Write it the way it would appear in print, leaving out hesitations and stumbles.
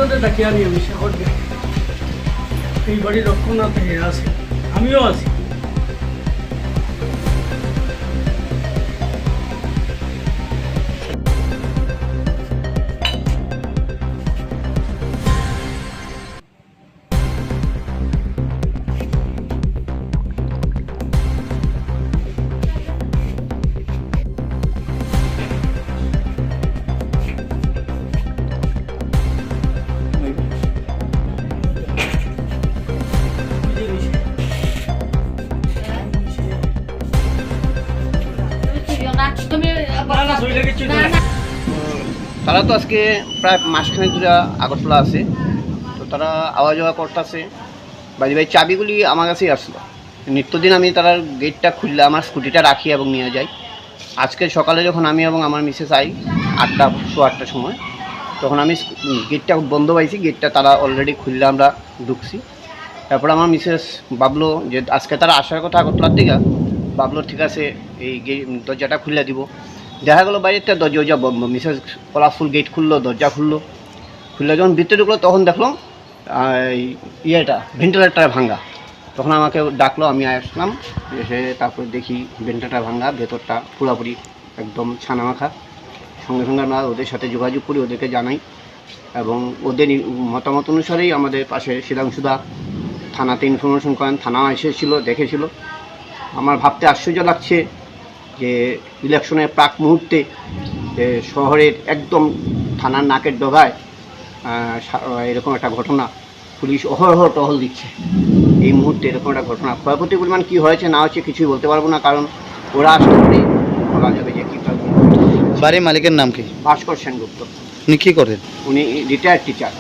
আপনাদের ডাকি আনি আমি শেখরকে। এই বাড়ির রক্ষণাতে আছে, আমিও আছি। তারা তো আজকে প্রায় মাসখানেক ধরে আগরতলা আছে, তো তারা আওয়া যাওয়া করতেছে। বাড়ি বাড়ি চাবিগুলি আমার কাছেই আসলো। নিত্যদিন আমি তার গেটটা খুললে আমার স্কুটিটা রাখি এবং নিয়ে যাই। আজকে সকালে যখন আমি এবং আমার মিসেস আই 8টার সময়, তখন আমি গেটটা বন্ধ পাইছি, গেটটা তারা অলরেডি খুললে আমরা ঢুকছি। তারপর আমার মিসেস ভাবলো যে আজকে তারা আসার কথা আগরতলার দিকে, ভাবলো ঠিক আছে এই দরজাটা খুলে দিব। দেখা গেলো বাইরেটা দরজা বন্ধ। মিসেস কলাফুল গেট খুললো, দরজা খুললো, খুললে যখন ভিতরে ঢুকলো তখন দেখলাম ভেন্টিলেটারটা ভাঙ্গা। তখন আমাকে ডাকলো, আমি আসলাম, এসে তারপর দেখি ভেন্টিলেটার ভাঙ্গা, ভেতরটা পুরোপুরি একদম ছানা মাখা। সঙ্গে সঙ্গে আমরা ওদের সাথে যোগাযোগ করি, ওদেরকে জানাই এবং ওদের মতামত অনুসারেই আমাদের পাশে শিলাংশুদা থানাতে ইনফরমেশন করেন। থানা এসেছিল, দেখেছিল। আমার ভাবতে আশ্চর্য লাগছে যে ইলেকশনের প্রাক মুহূর্তে শহরের একদম থানার নাকের ডগায় এরকম একটা ঘটনা, পুলিশ অহরহ টহল দিচ্ছে। এই মুহূর্তে এরকম একটা ঘটনা, ক্ষয়ক্ষতির পরিমাণ কী হয়েছে না হয়েছে কিছুই বলতে পারবো না, কারণ ওরা আসলে করেই বলা যাবে যে কী। বাড়ির মালিকের নাম কি? ভাস্কর সেনগুপ্ত। উনি কী করেন? উনি রিটায়ার্ড টিচার।